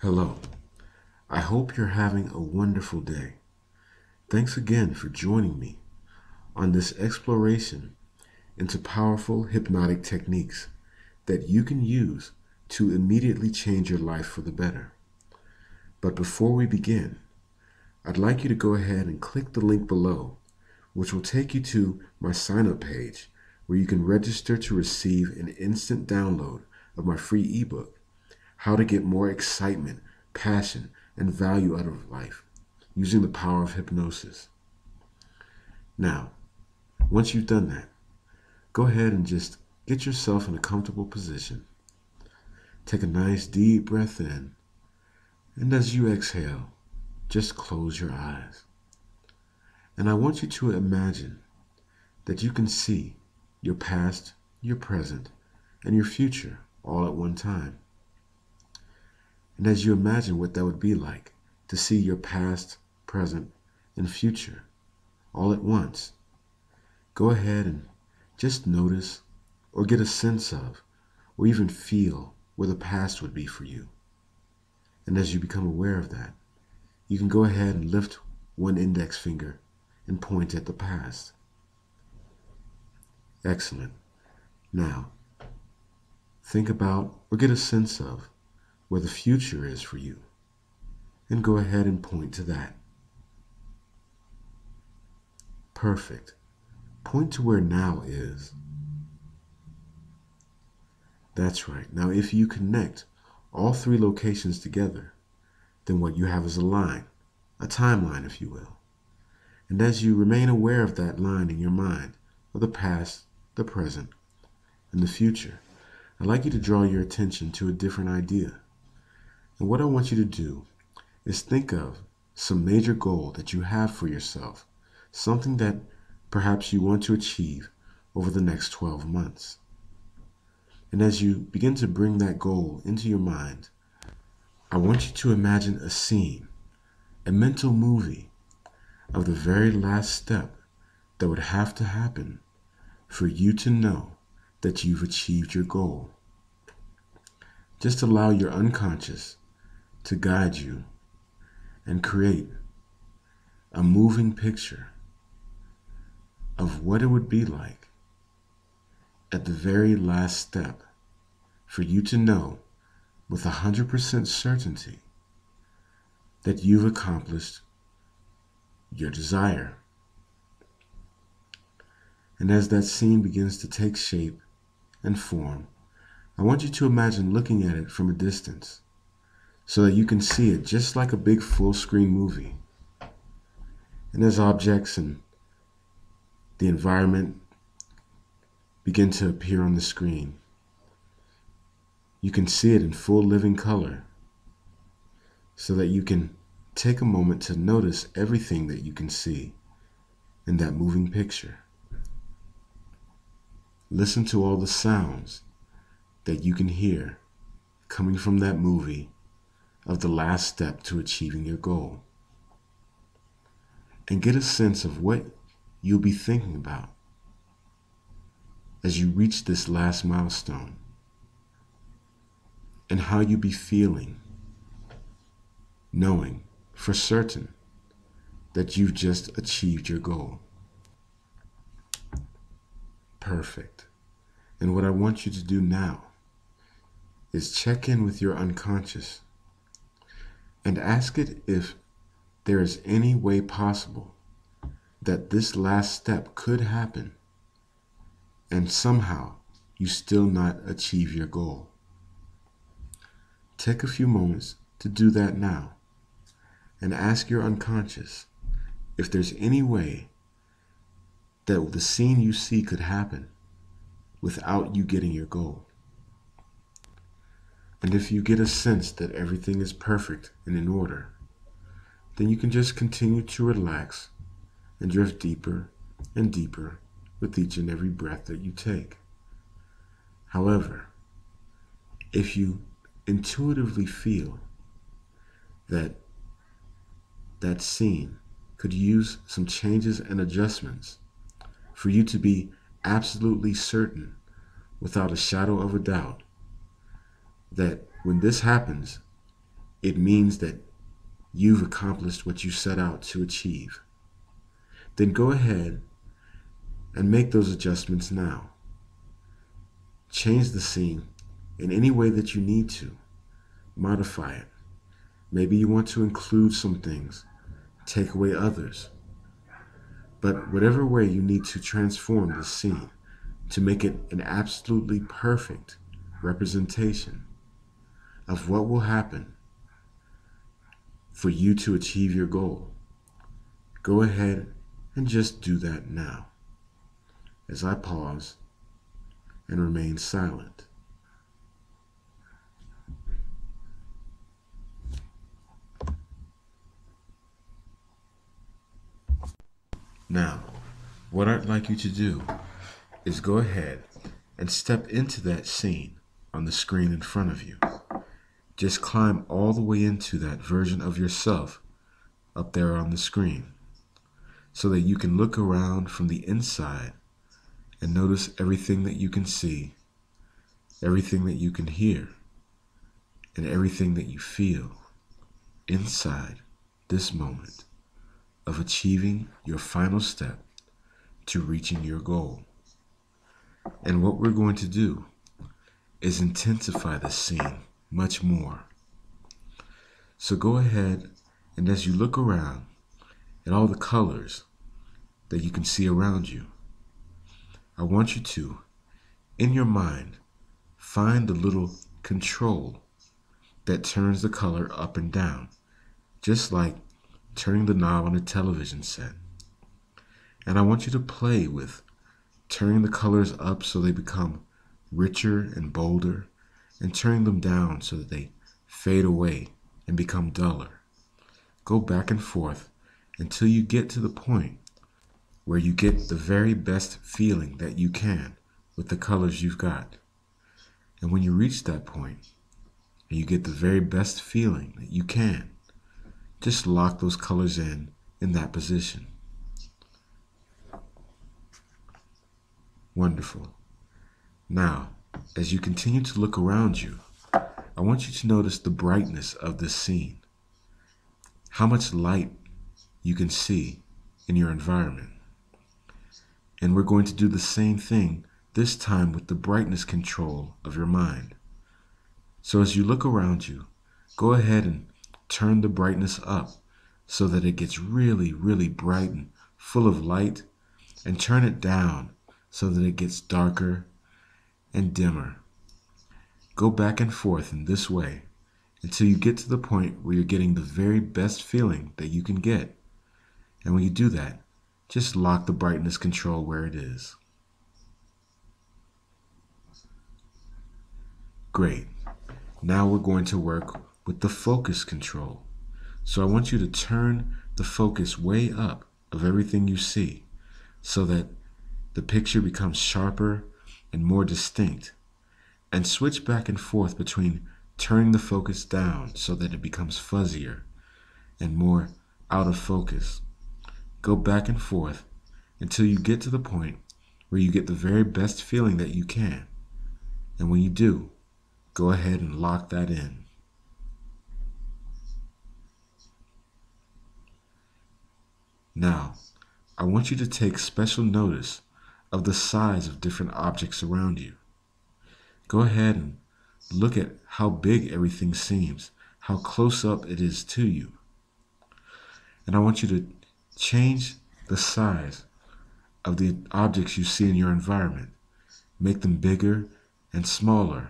Hello. I hope you're having a wonderful day. Thanks again for joining me on this exploration into powerful hypnotic techniques that you can use to immediately change your life for the better. But before we begin, I'd like you to go ahead and click the link below, which will take you to my sign-up page where you can register to receive an instant download of my free ebook, How to Get More Excitement, Passion, and Value Out of Life using the power of hypnosis. Now, once you've done that, go ahead and just get yourself in a comfortable position. Take a nice deep breath in, and as you exhale, just close your eyes. And I want you to imagine that you can see your past, your present, and your future all at one time. And as you imagine what that would be like to see your past, present, and future all at once, go ahead and just notice or get a sense of or even feel where the past would be for you. And as you become aware of that, you can go ahead and lift one index finger and point at the past. Excellent. Now, think about or get a sense of where the future is for you, and go ahead and point to that. Perfect. Point to where now is. That's right. Now, if you connect all three locations together, then what you have is a line, a timeline, if you will. And as you remain aware of that line in your mind, of the past, the present, and the future, I'd like you to draw your attention to a different idea. And what I want you to do is think of some major goal that you have for yourself, something that perhaps you want to achieve over the next 12 months. And as you begin to bring that goal into your mind, I want you to imagine a scene, a mental movie of the very last step that would have to happen for you to know that you've achieved your goal. Just allow your unconscious to guide you and create a moving picture of what it would be like at the very last step for you to know with 100% certainty that you've accomplished your desire. And as that scene begins to take shape and form, I want you to imagine looking at it from a distance so that you can see it just like a big full-screen movie. And as objects and the environment begin to appear on the screen, you can see it in full living color so that you can take a moment to notice everything that you can see in that moving picture. Listen to all the sounds that you can hear coming from that movie of the last step to achieving your goal. And get a sense of what you'll be thinking about as you reach this last milestone, and how you'll be feeling, knowing for certain that you've just achieved your goal. Perfect. And what I want you to do now is check in with your unconscious and ask it if there is any way possible that this last step could happen and somehow you still not achieve your goal. Take a few moments to do that now and ask your unconscious if there's any way that the scene you see could happen without you getting your goal. And if you get a sense that everything is perfect and in order, then you can just continue to relax and drift deeper and deeper with each and every breath that you take. However, if you intuitively feel that that scene could use some changes and adjustments for you to be absolutely certain, without a shadow of a doubt, that when this happens, it means that you've accomplished what you set out to achieve. Then go ahead and make those adjustments now. Change the scene in any way that you need to. Modify it. Maybe you want to include some things, take away others. But whatever way you need to transform the scene to make it an absolutely perfect representation of what will happen for you to achieve your goal, go ahead and just do that now as I pause and remain silent. Now, what I'd like you to do is go ahead and step into that scene on the screen in front of you. Just climb all the way into that version of yourself up there on the screen so that you can look around from the inside and notice everything that you can see, everything that you can hear, and everything that you feel inside this moment of achieving your final step to reaching your goal. And what we're going to do is intensify the scene much more. So go ahead, and as you look around at all the colors that you can see around you, I want you to, in your mind, find the little control that turns the color up and down, just like turning the knob on a television set. And I want you to play with turning the colors up so they become richer and bolder, and turning them down so that they fade away and become duller. Go back and forth until you get to the point where you get the very best feeling that you can with the colors you've got. And when you reach that point and you get the very best feeling that you can, just lock those colors in that position. Wonderful. Now, as you continue to look around you, I want you to notice the brightness of this scene, how much light you can see in your environment. And we're going to do the same thing this time with the brightness control of your mind. So as you look around you, go ahead and turn the brightness up so that it gets really, really bright and full of light, and turn it down so that it gets darker and dimmer. Go back and forth in this way until you get to the point where you're getting the very best feeling that you can get. And when you do that, just lock the brightness control where it is. Great. Now we're going to work with the focus control. So I want you to turn the focus way up of everything you see so that the picture becomes sharper and more distinct, and switch back and forth between turning the focus down so that it becomes fuzzier and more out of focus. Go back and forth until you get to the point where you get the very best feeling that you can. And when you do, go ahead and lock that in. Now, I want you to take special notice of the size of different objects around you. Go ahead and look at how big everything seems, how close up it is to you. And I want you to change the size of the objects you see in your environment. Make them bigger and smaller,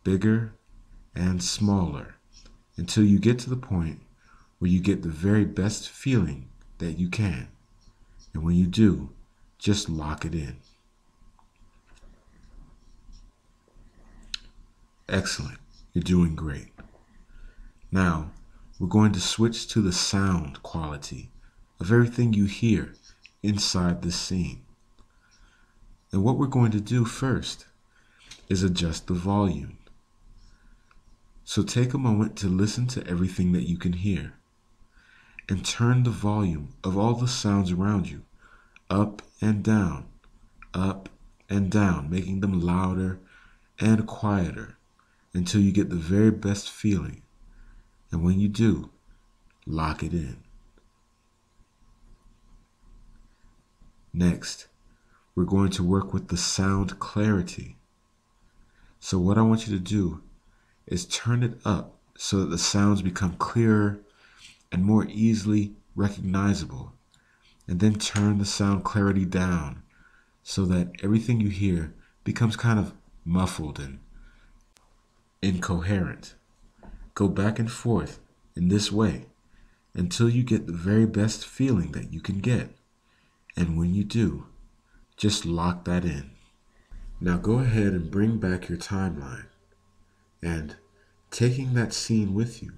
bigger and smaller, until you get to the point where you get the very best feeling that you can. And when you do, just lock it in. Excellent. You're doing great. Now, we're going to switch to the sound quality of everything you hear inside this scene. And what we're going to do first is adjust the volume. So take a moment to listen to everything that you can hear, and turn the volume of all the sounds around you up and down, making them louder and quieter until you get the very best feeling And when you do, lock it in. Next, we're going to work with the sound clarity. So what I want you to do is turn it up so that the sounds become clearer and more easily recognizable. And then turn the sound clarity down so that everything you hear becomes kind of muffled and incoherent. Go back and forth in this way until you get the very best feeling that you can get. And when you do, just lock that in. Now go ahead and bring back your timeline. And taking that scene with you,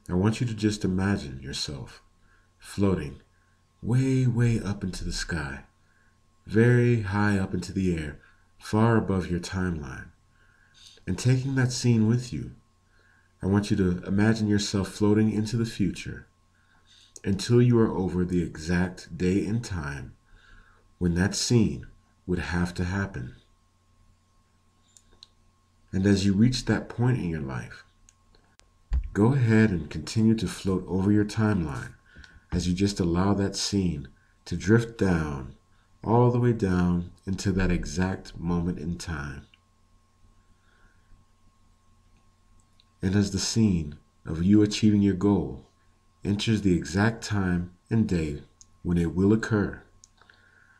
I want you to just imagine yourself floating way, way up into the sky, very high up into the air, far above your timeline. And taking that scene with you, I want you to imagine yourself floating into the future until you are over the exact day and time when that scene would have to happen. And as you reach that point in your life, go ahead and continue to float over your timeline as you just allow that scene to drift down, all the way down into that exact moment in time. And as the scene of you achieving your goal enters the exact time and day when it will occur,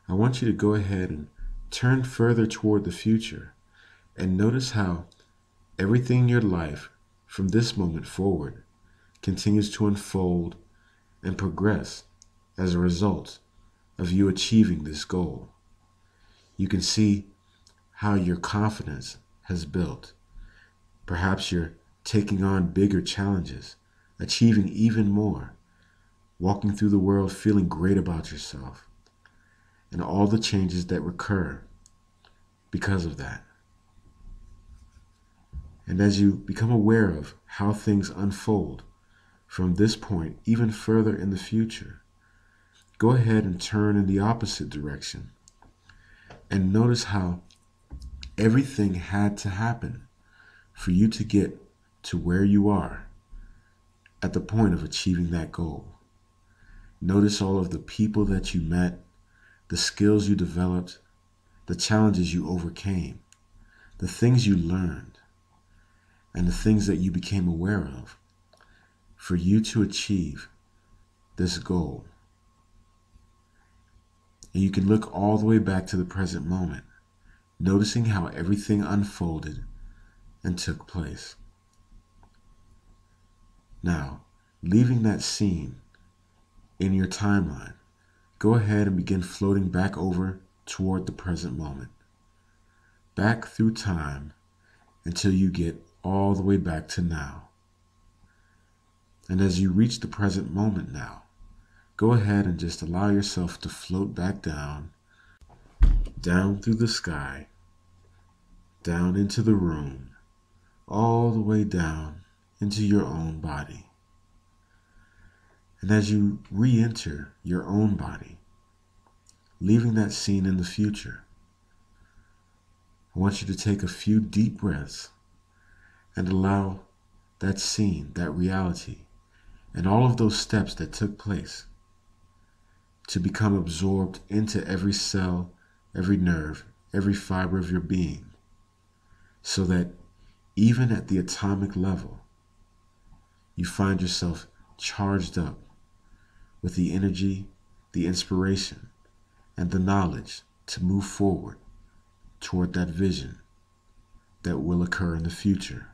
I want you to go ahead and turn further toward the future and notice how everything in your life from this moment forward continues to unfold and progress as a result of you achieving this goal. You can see how your confidence has built. Perhaps you're taking on bigger challenges, achieving even more, walking through the world feeling great about yourself, and all the changes that recur because of that. And as you become aware of how things unfold from this point even further in the future, go ahead and turn in the opposite direction and notice how everything had to happen for you to get to where you are at the point of achieving that goal. Notice all of the people that you met, the skills you developed, the challenges you overcame, the things you learned, and the things that you became aware of for you to achieve this goal. And you can look all the way back to the present moment, noticing how everything unfolded and took place. Now, leaving that scene in your timeline, go ahead and begin floating back over toward the present moment, back through time until you get all the way back to now. And as you reach the present moment now, go ahead and just allow yourself to float back down through the sky, down into the room, all the way down into your own body. And as you re-enter your own body, leaving that scene in the future, I want you to take a few deep breaths and allow that scene, that reality, and all of those steps that took place to become absorbed into every cell, every nerve, every fiber of your being, so that even at the atomic level, you find yourself charged up with the energy, the inspiration, and the knowledge to move forward toward that vision that will occur in the future.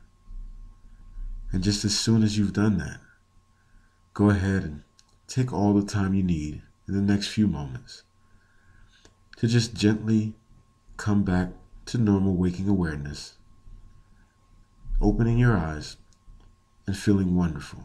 And just as soon as you've done that, go ahead and take all the time you need in the next few moments to just gently come back to normal waking awareness, opening your eyes and feeling wonderful.